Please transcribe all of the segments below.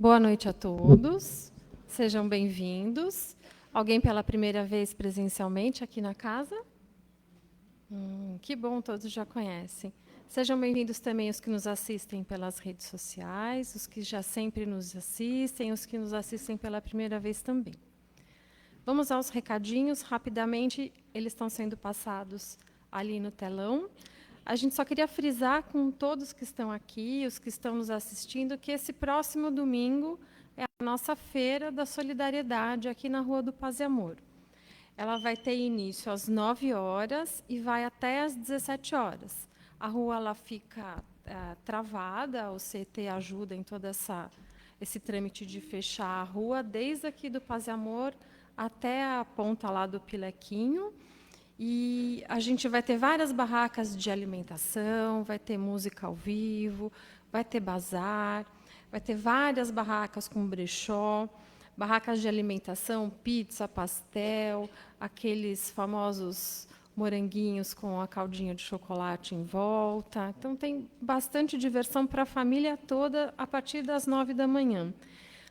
Boa noite a todos, sejam bem-vindos. Alguém pela primeira vez presencialmente aqui na casa? Que bom, todos já conhecem. Sejam bem-vindos também os que nos assistem pelas redes sociais, os que já sempre nos assistem, os que nos assistem pela primeira vez também. Vamos aos recadinhos, rapidamente, eles estão sendo passados ali no telão. A gente só queria frisar com todos que estão aqui, os que estão nos assistindo, que esse próximo domingo é a nossa Feira da Solidariedade aqui na Rua do Paz e Amor. Ela vai ter início às 9 horas e vai até às 17 horas. A rua ela fica travada, o CT ajuda em todo esse trâmite de fechar a rua, desde aqui do Paz e Amor até a ponta lá do Pilequinho. E a gente vai ter várias barracas de alimentação, vai ter música ao vivo, vai ter bazar, vai ter várias barracas com brechó, barracas de alimentação, pizza, pastel, aqueles famosos moranguinhos com a caldinha de chocolate em volta. Então, tem bastante diversão para a família toda a partir das 9 da manhã.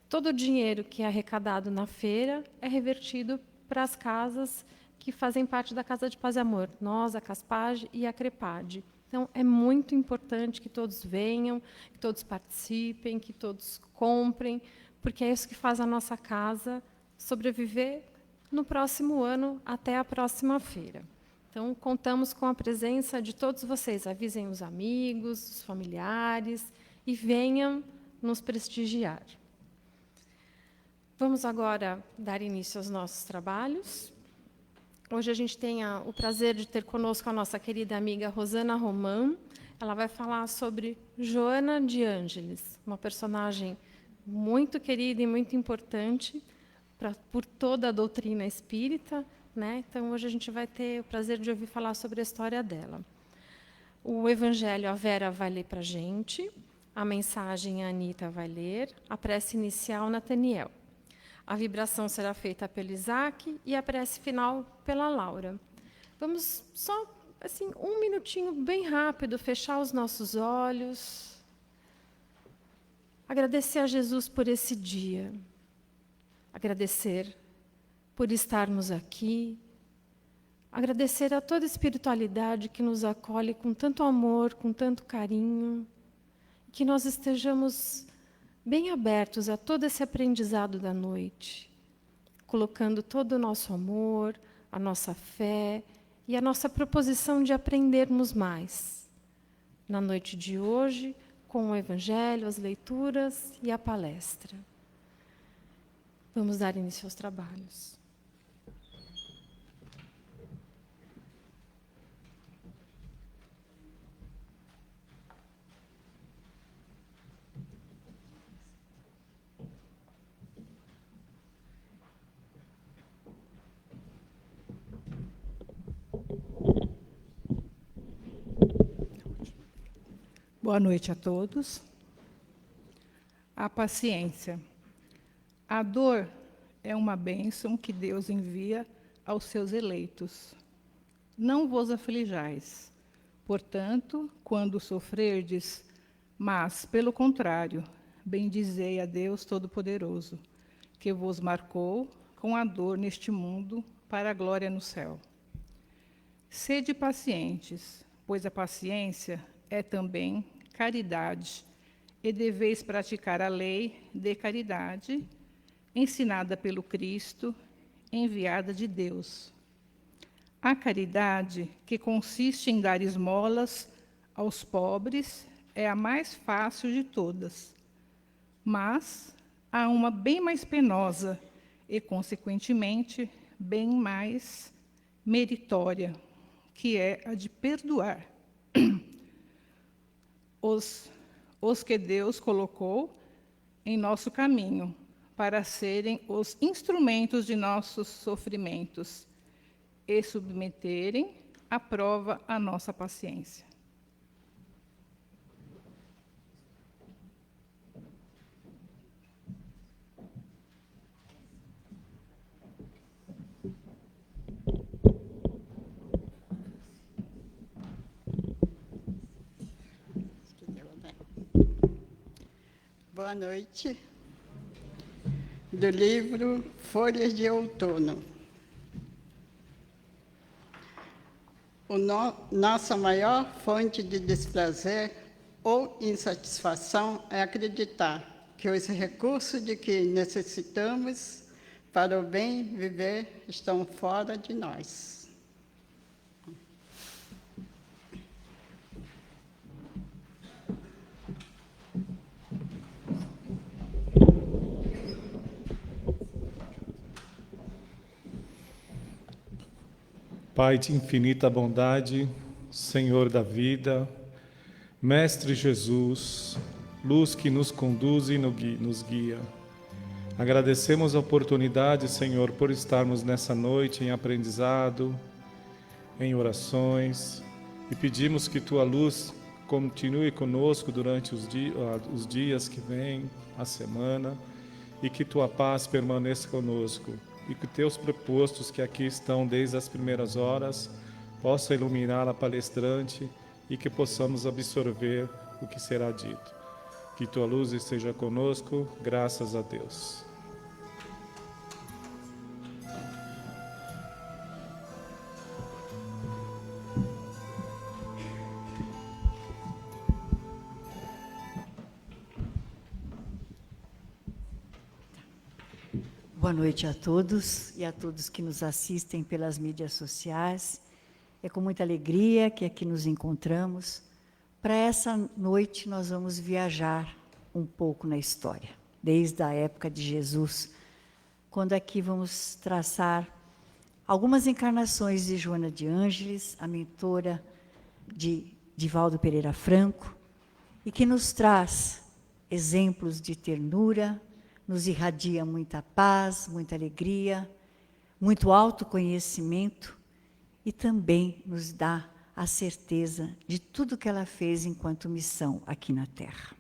Todo o dinheiro que é arrecadado na feira é revertido para as casas que fazem parte da Casa de Paz e Amor, nós, a Caspage e a Crepade. Então, é muito importante que todos venham, que todos participem, que todos comprem, porque é isso que faz a nossa casa sobreviver no próximo ano até a próxima feira. Então, contamos com a presença de todos vocês. Avisem os amigos, os familiares e venham nos prestigiar. Vamos agora dar início aos nossos trabalhos. Hoje a gente tem o prazer de ter conosco a nossa querida amiga Rosana Román. Ela vai falar sobre Joana de Ângeles, uma personagem muito querida e muito importante por toda a doutrina espírita, né? Então, hoje a gente vai ter o prazer de ouvir falar sobre a história dela. O Evangelho a Vera vai ler para a gente, a mensagem a Anita vai ler, a prece inicial Nathaniel. A vibração será feita pelo Isaac e a prece final pela Laura. Vamos só, assim, um minutinho bem rápido, fechar os nossos olhos. Agradecer a Jesus por esse dia. Agradecer por estarmos aqui. Agradecer a toda a espiritualidade que nos acolhe com tanto amor, com tanto carinho. Que nós estejamos bem abertos a todo esse aprendizado da noite, colocando todo o nosso amor, a nossa fé e a nossa proposição de aprendermos mais. Na noite de hoje, com o Evangelho, as leituras e a palestra. Vamos dar início aos trabalhos. Boa noite a todos. A paciência. A dor é uma bênção que Deus envia aos seus eleitos. Não vos aflijais, portanto, quando sofrerdes, mas, pelo contrário, bendizei a Deus Todo-Poderoso, que vos marcou com a dor neste mundo para a glória no céu. Sede pacientes, pois a paciência é também caridade, e deveis praticar a lei de caridade, ensinada pelo Cristo, enviada de Deus. A caridade, que consiste em dar esmolas aos pobres, é a mais fácil de todas, mas há uma bem mais penosa e, consequentemente, bem mais meritória, que é a de perdoar os que Deus colocou em nosso caminho, para serem os instrumentos de nossos sofrimentos e submeterem à prova a nossa paciência. Boa noite. do livro Folhas de Outono. Nossa maior fonte de desprazer ou insatisfação é acreditar que os recursos de que necessitamos para o bem viver estão fora de nós. Pai de infinita bondade, Senhor da vida, Mestre Jesus, luz que nos conduz e nos guia. Agradecemos a oportunidade, Senhor, por estarmos nessa noite em aprendizado, em orações, e pedimos que Tua luz continue conosco durante os dias que vêm, a semana, e que Tua paz permaneça conosco. E que teus prepostos que aqui estão desde as primeiras horas possam iluminar a palestrante e que possamos absorver o que será dito. Que tua luz esteja conosco, graças a Deus. Boa noite a todos e a todos que nos assistem pelas mídias sociais. É com muita alegria que aqui nos encontramos. Para essa noite, nós vamos viajar um pouco na história, desde a época de Jesus, quando aqui vamos traçar algumas encarnações de Joana de Ângeles, a mentora de Divaldo Pereira Franco, e que nos traz exemplos de ternura, nos irradia muita paz, muita alegria, muito autoconhecimento e também nos dá a certeza de tudo que ela fez enquanto missão aqui na Terra.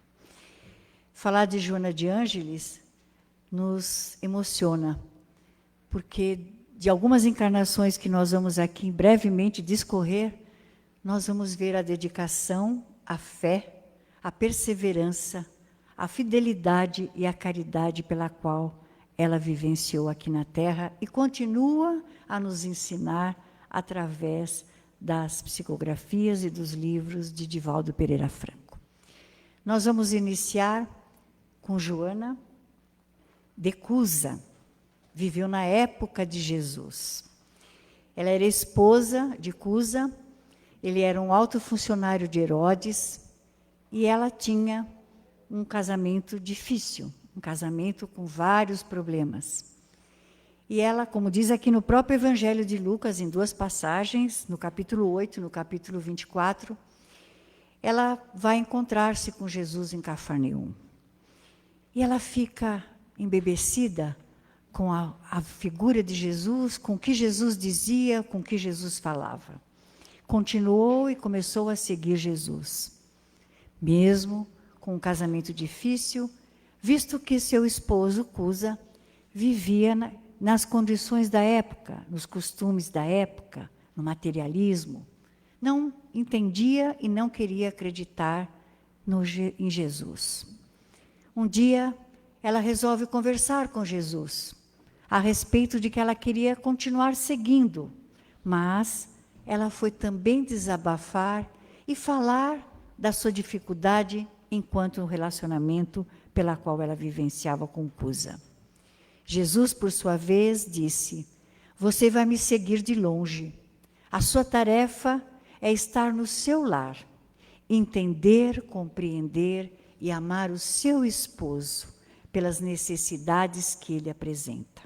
Falar de Joana de Ângeles nos emociona, porque de algumas encarnações que nós vamos aqui brevemente discorrer, nós vamos ver a dedicação, a fé, a perseverança, a fidelidade e a caridade pela qual ela vivenciou aqui na Terra e continua a nos ensinar através das psicografias e dos livros de Divaldo Pereira Franco. Nós vamos iniciar com Joana de Cusa, viveu na época de Jesus. Ela era esposa de Cusa, ele era um alto funcionário de Herodes e ela tinha um casamento difícil, um casamento com vários problemas. E ela, como diz aqui no próprio Evangelho de Lucas, em duas passagens, no capítulo 8 e no capítulo 24, ela vai encontrar-se com Jesus em Cafarnaum. E ela fica embebecida com a figura de Jesus, com o que Jesus dizia, com o que Jesus falava. Continuou e começou a seguir Jesus. Mesmo com um casamento difícil, visto que seu esposo, Cusa, vivia nas condições da época, nos costumes da época, no materialismo, não entendia e não queria acreditar em Jesus. Um dia, ela resolve conversar com Jesus a respeito de que ela queria continuar seguindo, mas ela foi também desabafar e falar da sua dificuldade enquanto um relacionamento pela qual ela vivenciava com Cusa. Jesus, por sua vez, disse: você vai me seguir de longe. A sua tarefa é estar no seu lar, entender, compreender e amar o seu esposo pelas necessidades que ele apresenta.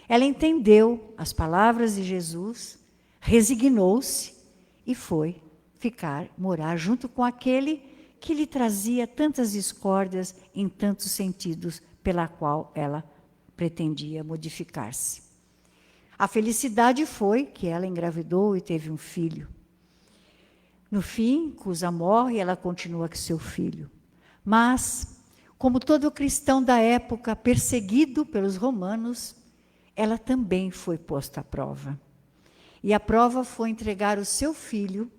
Ela entendeu as palavras de Jesus, resignou-se e foi morar junto com aquele que lhe trazia tantas discórdias em tantos sentidos, pela qual ela pretendia modificar-se. A felicidade foi que ela engravidou e teve um filho. No fim, Cusa morre e ela continua com seu filho. Mas, como todo cristão da época perseguido pelos romanos, ela também foi posta à prova. E a prova foi entregar o seu filho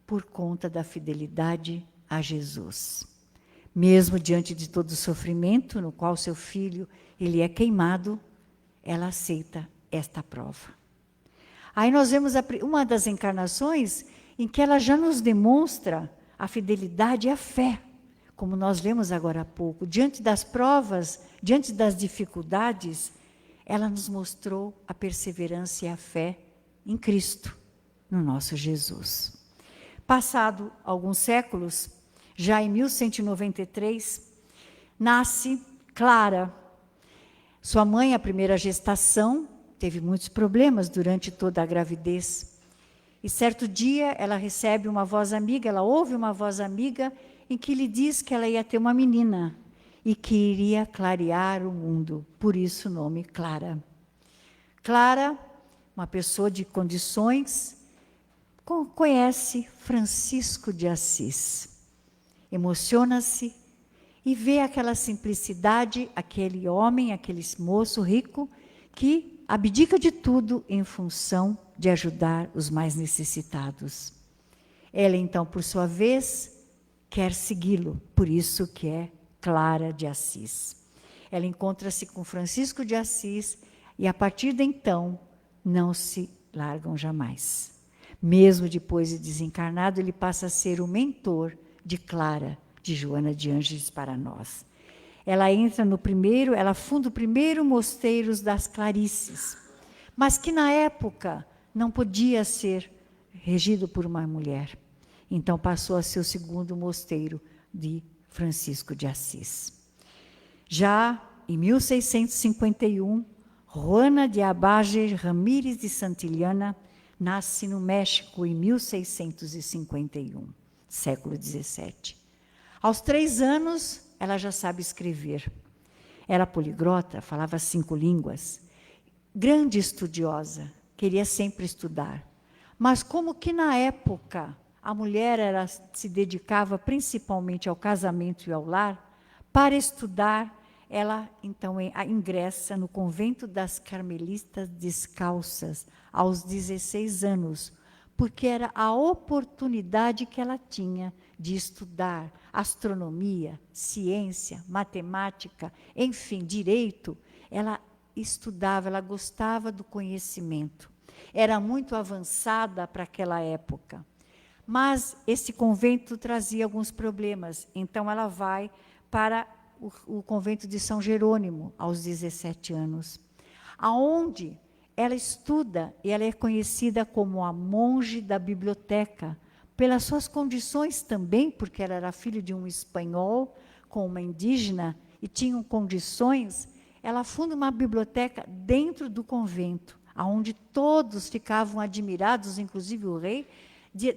por conta da fidelidade a Jesus. Mesmo diante de todo o sofrimento no qual seu filho ele é queimado, ela aceita esta prova. Aí nós vemos uma das encarnações em que ela já nos demonstra a fidelidade e a fé, como nós lemos agora há pouco. Diante das provas, diante das dificuldades, ela nos mostrou a perseverança e a fé em Cristo, no nosso Jesus. Passado alguns séculos, já em 1193, nasce Clara. Sua mãe, a primeira gestação, teve muitos problemas durante toda a gravidez. E certo dia ela recebe uma voz amiga, ela ouve uma voz amiga em que lhe diz que ela ia ter uma menina e que iria clarear o mundo. Por isso o nome Clara. Clara, uma pessoa de condições, conhece Francisco de Assis. Emociona-se e vê aquela simplicidade, aquele homem, aquele moço rico, que abdica de tudo em função de ajudar os mais necessitados. Ela, então, por sua vez, quer segui-lo, por isso que é Clara de Assis. Ela encontra-se com Francisco de Assis e, a partir de então, não se largam jamais. Mesmo depois de desencarnado, ele passa a ser o mentor de Clara, de Joana de Ângeles para nós. Ela entra no primeiro, ela funda o primeiro mosteiro das Clarices, mas que na época não podia ser regido por uma mulher. Então passou a ser o segundo mosteiro de Francisco de Assis. Já em 1651, Juana de Abage Ramírez de Santillana nasce no México em 1651, século XVII. Aos 3 anos, ela já sabe escrever. Era poliglota, falava 5 línguas. Grande estudiosa, queria sempre estudar. Mas como que na época a mulher se dedicava principalmente ao casamento e ao lar, para estudar, ela então ingressa no convento das Carmelitas Descalças, aos 16 anos, porque era a oportunidade que ela tinha de estudar astronomia, ciência, matemática, enfim, direito. Ela estudava, ela gostava do conhecimento. Era muito avançada para aquela época. Mas esse convento trazia alguns problemas. Então, ela vai para o convento de São Jerônimo, aos 17 anos, aonde ela estuda e ela é conhecida como a monge da biblioteca, pelas suas condições também, porque ela era filha de um espanhol com uma indígena e tinham condições. Ela funda uma biblioteca dentro do convento, onde todos ficavam admirados, inclusive o rei,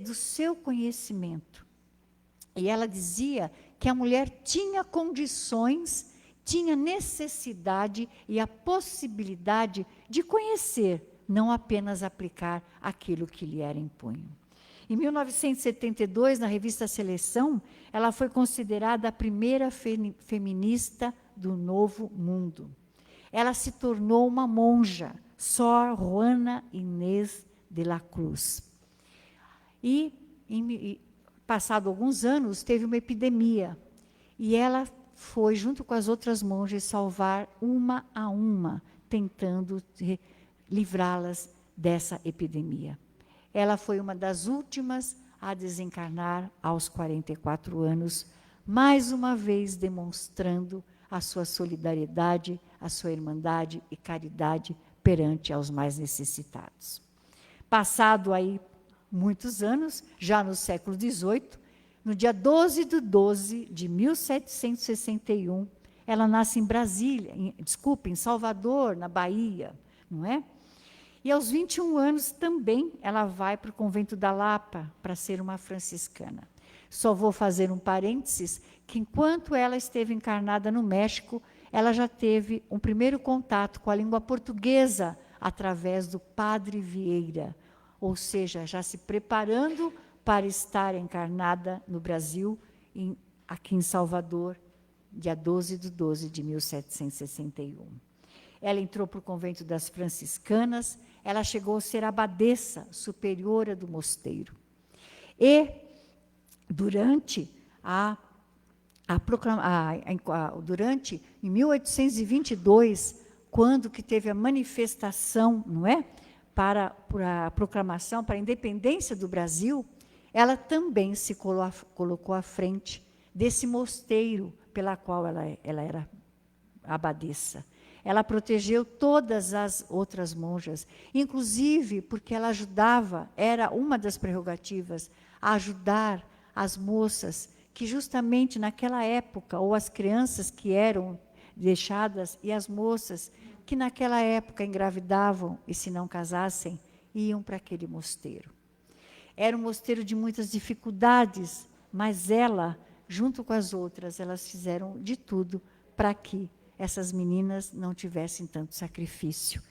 do seu conhecimento. E ela dizia que a mulher tinha condições, tinha necessidade e a possibilidade de conhecer, não apenas aplicar aquilo que lhe era impunho. Em 1972, na revista Seleção, ela foi considerada a primeira feminista do Novo Mundo. Ela se tornou uma monja, Sor Juana Inês de la Cruz. E passado alguns anos, teve uma epidemia. E ela foi, junto com as outras monjas, salvar uma a uma, tentando livrá-las dessa epidemia. Ela foi uma das últimas a desencarnar aos 44 anos, mais uma vez demonstrando a sua solidariedade, a sua irmandade e caridade perante aos mais necessitados. Passado aí muitos anos, já no século XVIII, no dia 12 de 12 de 1761, ela nasce em Brasília, em Salvador, na Bahia, não é? E aos 21 anos também ela vai para o convento da Lapa para ser uma franciscana. Só vou fazer um parênteses, que enquanto ela esteve encarnada no México, ela já teve um primeiro contato com a língua portuguesa através do Padre Vieira, ou seja, já se preparando para estar encarnada no Brasil, aqui em Salvador, dia 12 de 12 de 1761. Ela entrou para o convento das franciscanas, ela chegou a ser abadesa superiora do mosteiro. E, durante durante, em 1822, quando que teve a manifestação, não é? Para a proclamação, para a independência do Brasil, ela também se colocou à frente desse mosteiro pela qual ela era abadesa. Ela protegeu todas as outras monjas, inclusive porque ela ajudava, era uma das prerrogativas, a ajudar as moças que justamente naquela época, ou as crianças que eram deixadas, e as moças que naquela época engravidavam e se não casassem, iam para aquele mosteiro. Era um mosteiro de muitas dificuldades, mas ela, junto com as outras, elas fizeram de tudo para que essas meninas não tivessem tanto sacrifício.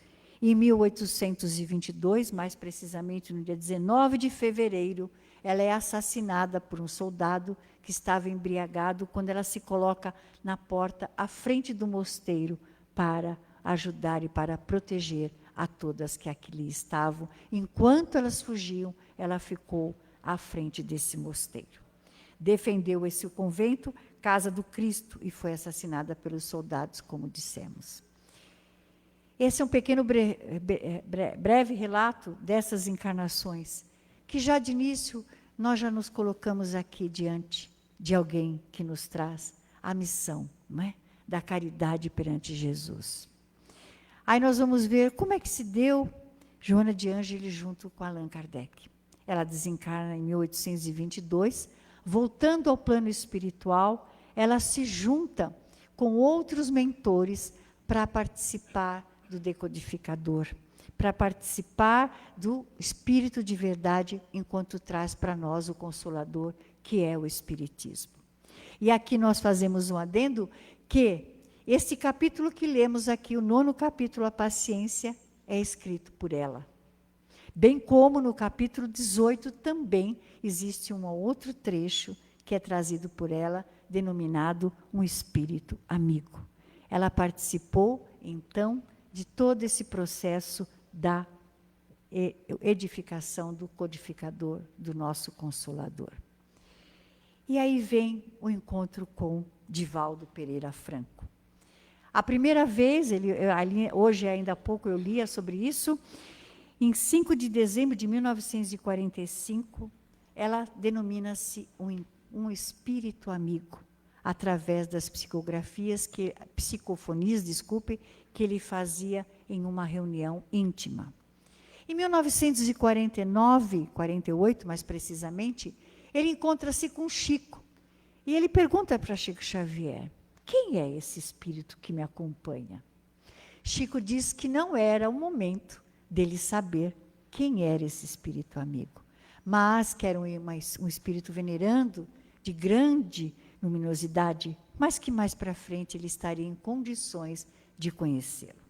Em 1822, mais precisamente no dia 19 de fevereiro, ela é assassinada por um soldado que estava embriagado quando ela se coloca na porta à frente do mosteiro para ajudar e para proteger a todas que aqui estavam. Enquanto elas fugiam, ela ficou à frente desse mosteiro. Defendeu esse convento, Casa do Cristo, e foi assassinada pelos soldados, como dissemos. Esse é um pequeno breve relato dessas encarnações, que já de início nós já nos colocamos aqui diante de alguém que nos traz a missão, não é? Da caridade perante Jesus. Aí nós vamos ver como é que se deu Joana de Ângeles junto com Allan Kardec. Ela desencarna em 1822, voltando ao plano espiritual, ela se junta com outros mentores para participar do decodificador, para participar do Espírito de verdade, enquanto traz para nós o Consolador, que é o Espiritismo. E aqui nós fazemos um adendo que esse capítulo que lemos aqui, o 9º capítulo, a paciência, é escrito por ela. Bem como no capítulo 18 também existe um outro trecho que é trazido por ela, denominado um espírito amigo. Ela participou, então, de todo esse processo da edificação do codificador, do nosso Consolador. E aí vem o encontro com Divaldo Pereira Franco. A primeira vez, hoje ainda há pouco eu lia sobre isso, em 5 de dezembro de 1945, ela denomina-se um espírito amigo, através das psicofonias, que ele fazia em uma reunião íntima. Em 1949, 48 mais precisamente, ele encontra-se com Chico, e ele pergunta para Chico Xavier: quem é esse espírito que me acompanha? Chico diz que não era o momento dele saber quem era esse espírito amigo, mas que era um espírito venerando, de grande luminosidade, mas que mais para frente ele estaria em condições de conhecê-lo.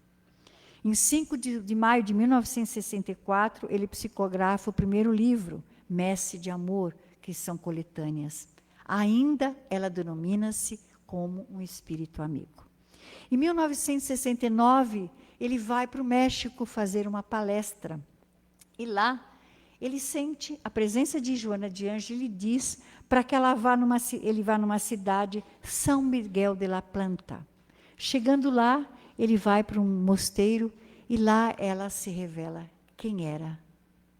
Em 5 de maio de 1964, ele psicografa o primeiro livro, Messe de Amor, que são coletâneas. Ainda ela denomina-se como um espírito amigo. Em 1969, ele vai para o México fazer uma palestra. E lá, ele sente a presença de Joana de Ângeles e diz para que ele vá numa cidade, São Miguel de la Planta. Chegando lá, ele vai para um mosteiro e lá ela se revela quem era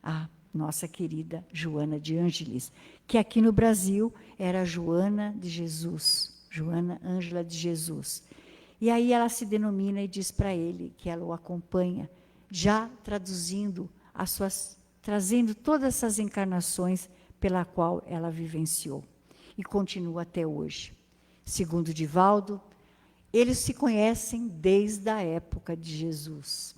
a nossa querida Joana de Ângeles, que aqui no Brasil era Joana de Jesus, Joana Ângela de Jesus. E aí ela se denomina e diz para ele que ela o acompanha, já traduzindo trazendo todas essas encarnações pela qual ela vivenciou e continua até hoje. Segundo Divaldo, eles se conhecem desde a época de Jesus,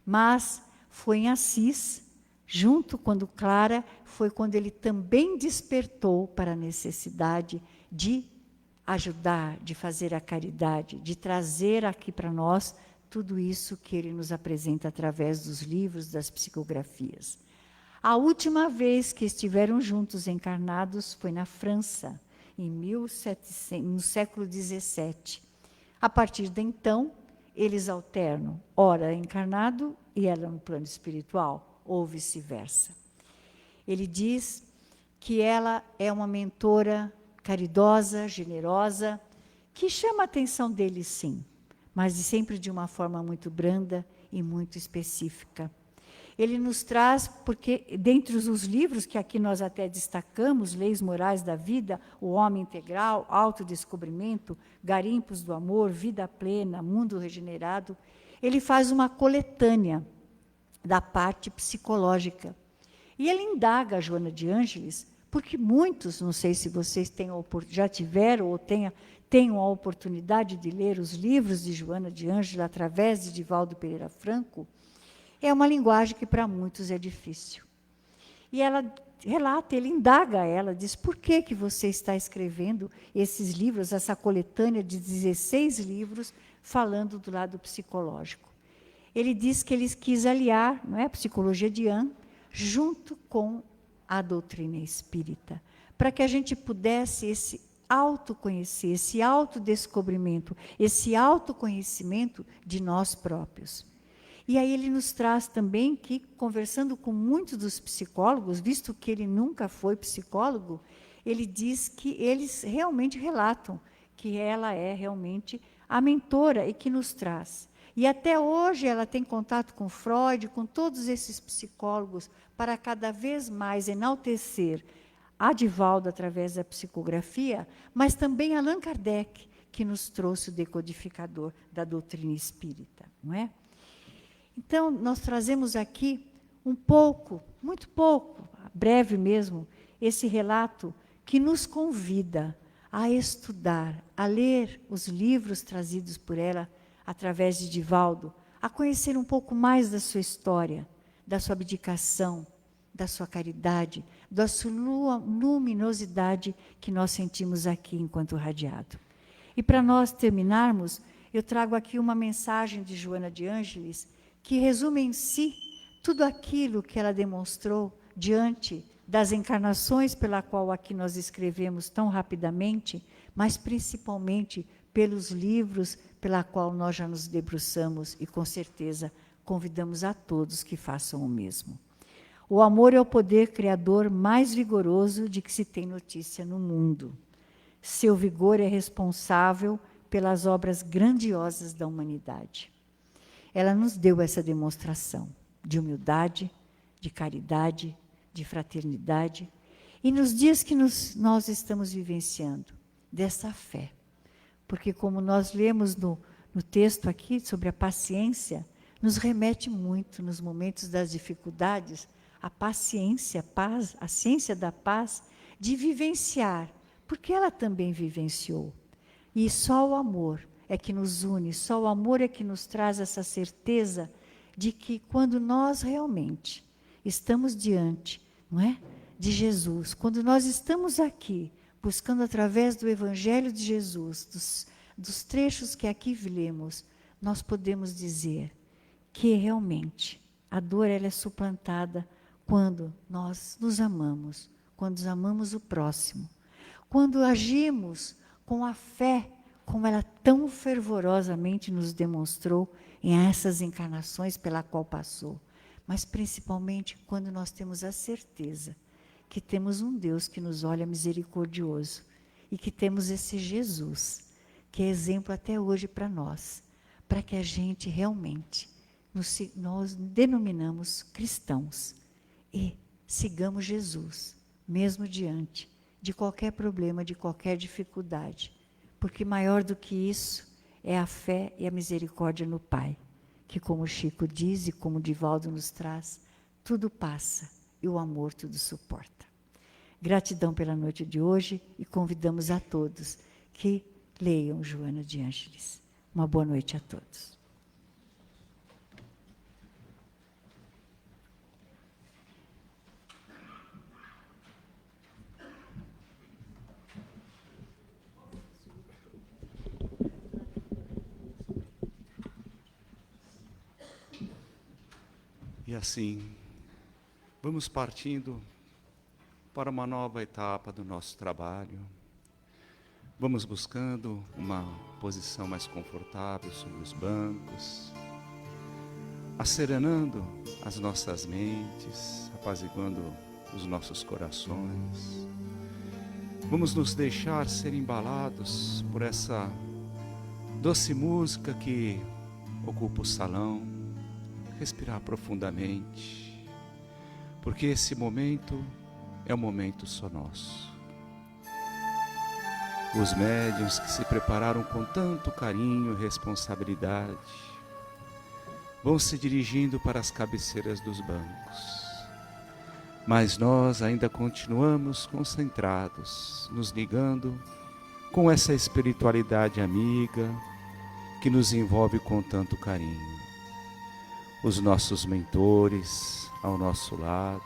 mas foi em Assis, junto quando Clara, foi quando ele também despertou para a necessidade de ajudar, de fazer a caridade, de trazer aqui para nós tudo isso que ele nos apresenta através dos livros, das psicografias. A última vez que estiveram juntos encarnados foi na França, no século XVII. A partir de então, eles alternam, ora encarnado e ela no plano espiritual, ou vice-versa. Ele diz que ela é uma mentora caridosa, generosa, que chama a atenção dele, sim, mas sempre de uma forma muito branda e muito específica. Ele nos traz, porque dentre os livros que aqui nós até destacamos, Leis Morais da Vida, O Homem Integral, Autodescobrimento, Garimpos do Amor, Vida Plena, Mundo Regenerado, ele faz uma coletânea da parte psicológica. E ele indaga a Joana de Ângeles, porque muitos, não sei se vocês já tiveram ou tenham a oportunidade de ler os livros de Joana de Ângeles através de Divaldo Pereira Franco, é uma linguagem que para muitos é difícil. E ela relata, ele indaga ela, diz, por que você está escrevendo esses livros, essa coletânea de 16 livros, falando do lado psicológico? Ele diz que ele quis aliar, não é, a psicologia de Jung junto com a doutrina espírita, para que a gente pudesse se autoconhecer, esse autodescobrimento, esse autoconhecimento de nós próprios. E aí ele nos traz também que, conversando com muitos dos psicólogos, visto que ele nunca foi psicólogo, ele diz que eles realmente relatam que ela é realmente a mentora e que nos traz. E até hoje ela tem contato com Freud, com todos esses psicólogos, para cada vez mais enaltecer a Divaldo através da psicografia, mas também Allan Kardec, que nos trouxe o decodificador da doutrina espírita, não é? Então, nós trazemos aqui um pouco, muito pouco, breve mesmo, esse relato que nos convida a estudar, a ler os livros trazidos por ela através de Divaldo, a conhecer um pouco mais da sua história, da sua abdicação, da sua caridade, da sua luminosidade que nós sentimos aqui enquanto radiado. E para nós terminarmos, eu trago aqui uma mensagem de Joana de Ângeles, que resume em si tudo aquilo que ela demonstrou diante das encarnações pela qual aqui nós escrevemos tão rapidamente, mas principalmente pelos livros pela qual nós já nos debruçamos e, com certeza, convidamos a todos que façam o mesmo. O amor é o poder criador mais vigoroso de que se tem notícia no mundo. Seu vigor é responsável pelas obras grandiosas da humanidade. Ela nos deu essa demonstração de humildade, de caridade, de fraternidade, e nos dias que nós estamos vivenciando, dessa fé. Porque, como nós lemos no texto aqui sobre a paciência, nos remete muito, nos momentos das dificuldades, a paciência, a paz, a ciência da paz, de vivenciar, porque ela também vivenciou. E só o amor é que nos une, só o amor é que nos traz essa certeza de que quando nós realmente estamos diante, não é, de Jesus, quando nós estamos aqui, buscando através do Evangelho de Jesus, dos trechos que aqui lemos, nós podemos dizer que realmente a dor ela é suplantada quando nós nos amamos, quando amamos o próximo, quando agimos com a fé, como ela tão fervorosamente nos demonstrou em essas encarnações pela qual passou, mas principalmente quando nós temos a certeza que temos um Deus que nos olha misericordioso e que temos esse Jesus, que é exemplo até hoje para nós, para que a gente realmente nós denominamos cristãos e sigamos Jesus, mesmo diante de qualquer problema, de qualquer dificuldade. Porque maior do que isso é a fé e a misericórdia no Pai, que, como Chico diz e como Divaldo nos traz, tudo passa e o amor tudo suporta. Gratidão pela noite de hoje e convidamos a todos que leiam Joana de Ângeles. Uma boa noite a todos. E assim, vamos partindo para uma nova etapa do nosso trabalho. Vamos buscando uma posição mais confortável sobre os bancos, acerenando as nossas mentes, apaziguando os nossos corações. Vamos nos deixar ser embalados por essa doce música que ocupa o salão, respirar profundamente, porque esse momento é um momento só nosso. Os médiuns que se prepararam com tanto carinho e responsabilidade vão se dirigindo para as cabeceiras dos bancos. Mas nós ainda continuamos concentrados, nos ligando com essa espiritualidade amiga que nos envolve com tanto carinho. Os nossos mentores ao nosso lado,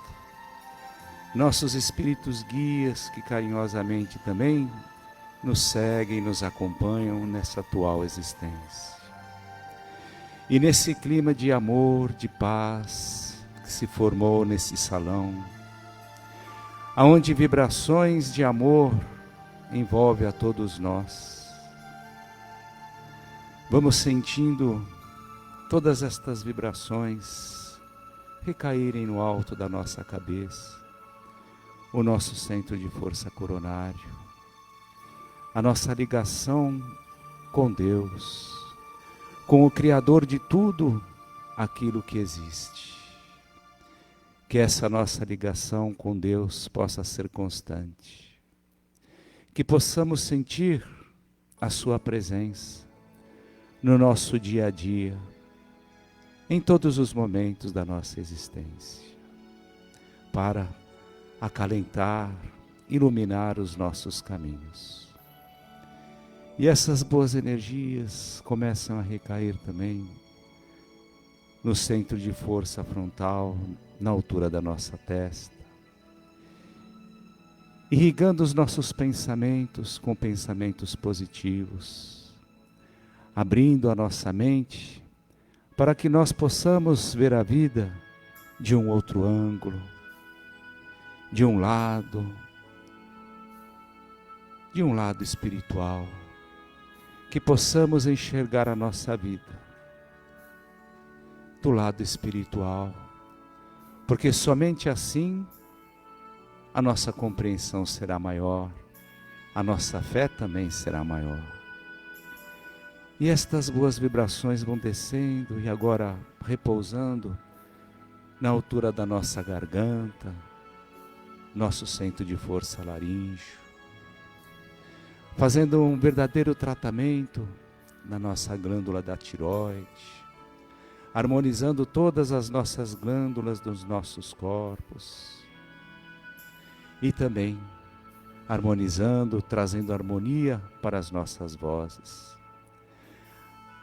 nossos espíritos guias que carinhosamente também nos seguem, nos acompanham nessa atual existência. E nesse clima de amor, de paz, que se formou nesse salão, aonde vibrações de amor envolve a todos nós, vamos sentindo todas estas vibrações recaírem no alto da nossa cabeça, o nosso centro de força coronário, a nossa ligação com Deus, com o Criador de tudo aquilo que existe. Que essa nossa ligação com Deus possa ser constante. Que possamos sentir a sua presença no nosso dia a dia, em todos os momentos da nossa existência, para acalentar, iluminar os nossos caminhos. E essas boas energias começam a recair também no centro de força frontal, na altura da nossa testa, irrigando os nossos pensamentos com pensamentos positivos, abrindo a nossa mente para que nós possamos ver a vida de um outro ângulo, de um lado espiritual, que possamos enxergar a nossa vida do lado espiritual, porque somente assim a nossa compreensão será maior, a nossa fé também será maior. E estas boas vibrações vão descendo e agora repousando na altura da nossa garganta, nosso centro de força laríngeo, fazendo um verdadeiro tratamento na nossa glândula da tireoide, harmonizando todas as nossas glândulas dos nossos corpos e também harmonizando, trazendo harmonia para as nossas vozes.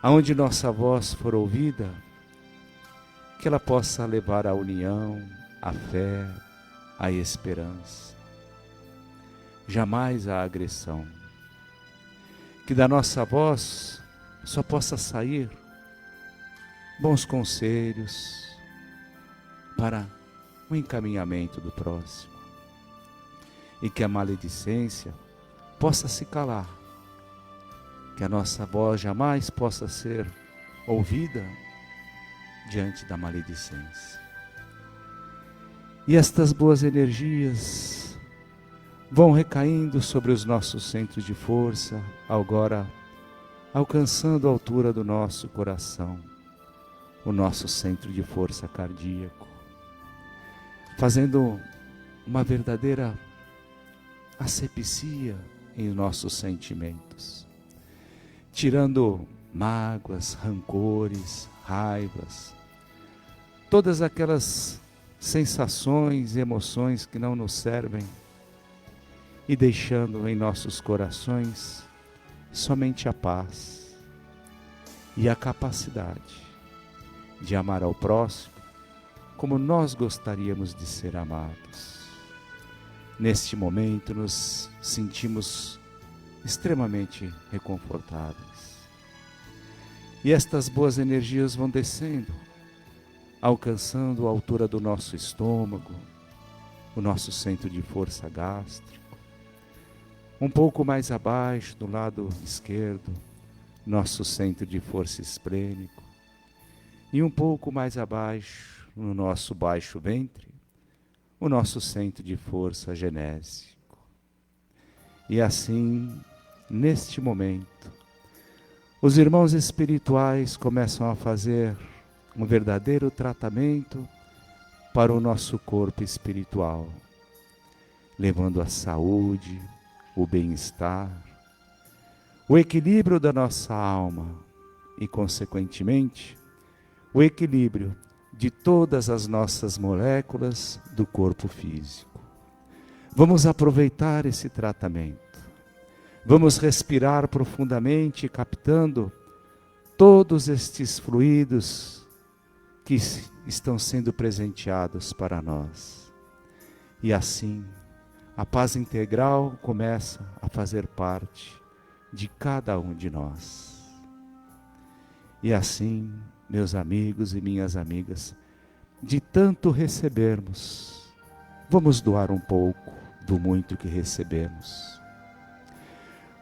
Aonde nossa voz for ouvida, que ela possa levar à união, à fé, à esperança, jamais à agressão. Que da nossa voz só possa sair bons conselhos para o encaminhamento do próximo. E que a maledicência possa se calar. Que a nossa voz jamais possa ser ouvida diante da maledicência. E estas boas energias vão recaindo sobre os nossos centros de força, agora alcançando a altura do nosso coração, o nosso centro de força cardíaco, fazendo uma verdadeira asepsia em nossos sentimentos, tirando mágoas, rancores, raivas, todas aquelas sensações e emoções que não nos servem e deixando em nossos corações somente a paz e a capacidade de amar ao próximo como nós gostaríamos de ser amados. Neste momento nos sentimos extremamente reconfortáveis. E estas boas energias vão descendo, alcançando a altura do nosso estômago, o nosso centro de força gástrico. Um pouco mais abaixo, do lado esquerdo, nosso centro de força esplênico. E um pouco mais abaixo, no nosso baixo ventre, o nosso centro de força genésico. E assim, neste momento, os irmãos espirituais começam a fazer um verdadeiro tratamento para o nosso corpo espiritual, levando a saúde, o bem-estar, o equilíbrio da nossa alma e, consequentemente, o equilíbrio de todas as nossas moléculas do corpo físico. Vamos aproveitar esse tratamento. Vamos respirar profundamente, captando todos estes fluidos que estão sendo presenteados para nós. E assim, a paz integral começa a fazer parte de cada um de nós. E assim, meus amigos e minhas amigas, de tanto recebermos, vamos doar um pouco do muito que recebemos.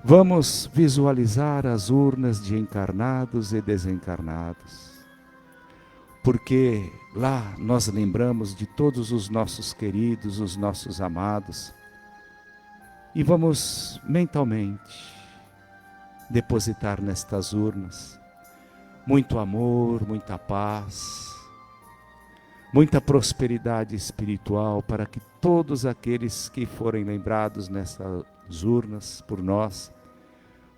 Vamos visualizar as urnas de encarnados e desencarnados, porque lá nós lembramos de todos os nossos queridos, os nossos amados, e vamos mentalmente depositar nestas urnas muito amor, muita paz, muita prosperidade espiritual, para que todos aqueles que forem lembrados nessas urnas por nós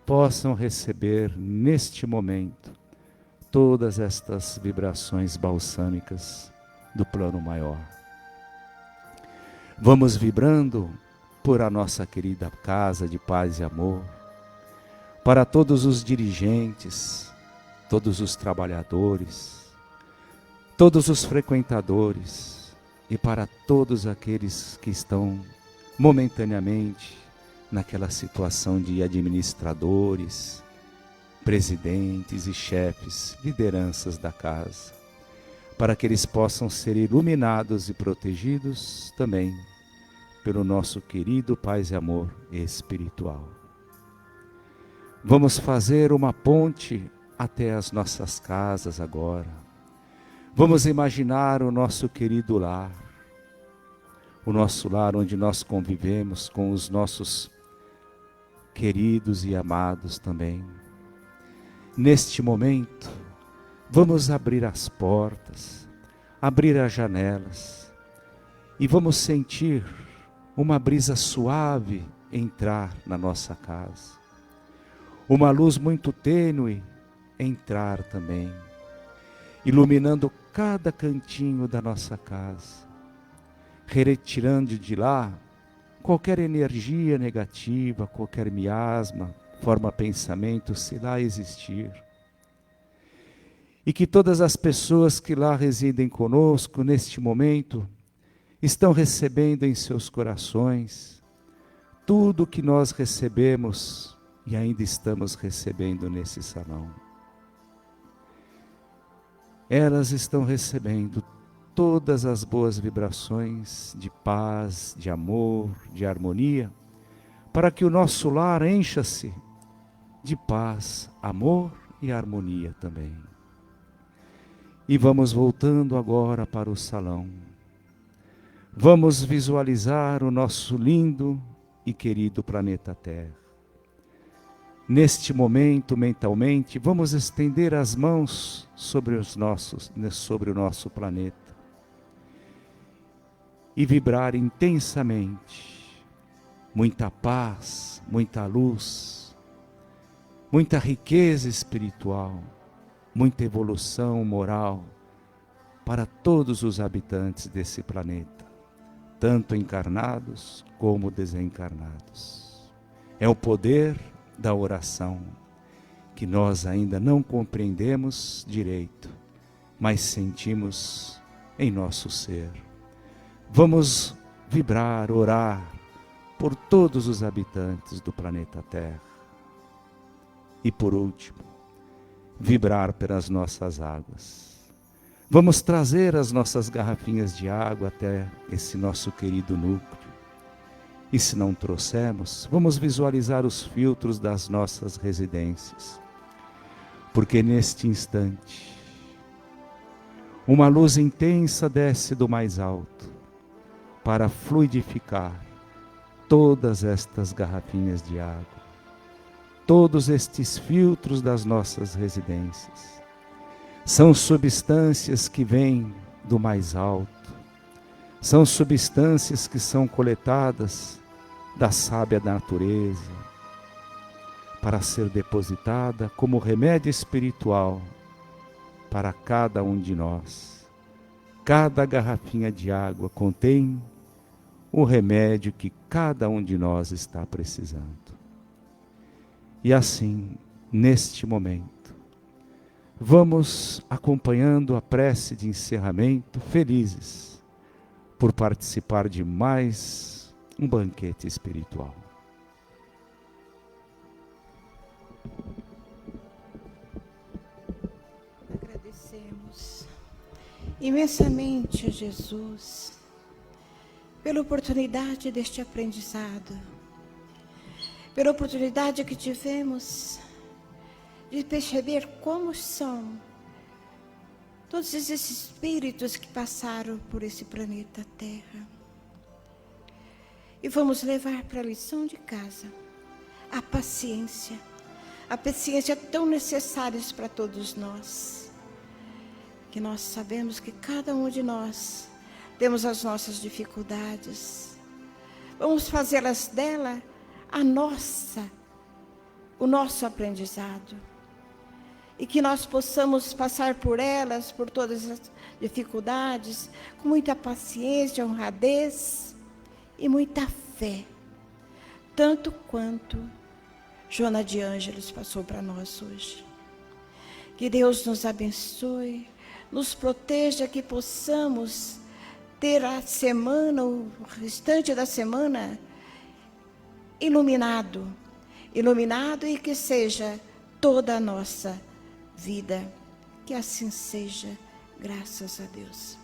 possam receber neste momento todas estas vibrações balsâmicas do plano maior. Vamos vibrando por a nossa querida casa de paz e amor, para todos os dirigentes, todos os trabalhadores, todos os frequentadores e para todos aqueles que estão momentaneamente naquela situação de administradores, presidentes e chefes, lideranças da casa, para que eles possam ser iluminados e protegidos também pelo nosso querido Paz e Amor espiritual. Vamos fazer uma ponte até as nossas casas agora. Vamos imaginar o nosso querido lar, o nosso lar onde nós convivemos com os nossos queridos e amados também. Neste momento, vamos abrir as portas, abrir as janelas e vamos sentir uma brisa suave entrar na nossa casa. Uma luz muito tênue entrar também, iluminando cada cantinho da nossa casa, retirando de lá qualquer energia negativa, qualquer miasma, forma pensamento, se lá existir. E que todas as pessoas que lá residem conosco neste momento estão recebendo em seus corações tudo que nós recebemos e ainda estamos recebendo nesse salão. Elas estão recebendo todas as boas vibrações de paz, de amor, de harmonia, para que o nosso lar encha-se de paz, amor e harmonia também. E vamos voltando agora para o salão. Vamos visualizar o nosso lindo e querido planeta Terra. Neste momento, mentalmente, vamos estender as mãos sobre o nosso planeta e vibrar intensamente muita paz, muita luz, muita riqueza espiritual, muita evolução moral para todos os habitantes desse planeta, tanto encarnados como desencarnados. É o poder da oração, que nós ainda não compreendemos direito, mas sentimos em nosso ser. Vamos vibrar, orar por todos os habitantes do planeta Terra. E por último, vibrar pelas nossas águas. Vamos trazer as nossas garrafinhas de água até esse nosso querido núcleo. E se não trouxermos, vamos visualizar os filtros das nossas residências. Porque neste instante, uma luz intensa desce do mais alto para fluidificar todas estas garrafinhas de água, todos estes filtros das nossas residências. São substâncias que vêm do mais alto, são substâncias que são coletadas da sábia natureza, para ser depositada como remédio espiritual para cada um de nós. Cada garrafinha de água contém o remédio que cada um de nós está precisando. E assim, neste momento, vamos acompanhando a prece de encerramento, felizes por participar de mais um banquete espiritual. Agradecemos imensamente a Jesus pela oportunidade deste aprendizado, pela oportunidade que tivemos de perceber como são todos esses espíritos que passaram por esse planeta Terra. E vamos levar para a lição de casa a paciência tão necessária para todos nós, que nós sabemos que cada um de nós temos as nossas dificuldades. Vamos fazê-las dela o nosso aprendizado. E que nós possamos passar por elas, por todas as dificuldades, com muita paciência, honradez e muita fé. Tanto quanto Joana de Ângeles passou para nós hoje. Que Deus nos abençoe, nos proteja, que possamos ter a semana, o restante da semana, iluminado e que seja toda a nossa vida. Que assim seja, graças a Deus.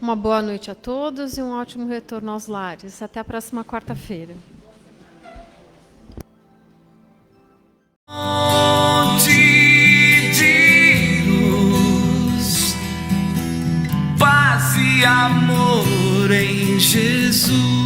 Uma boa noite a todos e um ótimo retorno aos lares. Até a próxima quarta-feira. De luz, paz e amor em Jesus.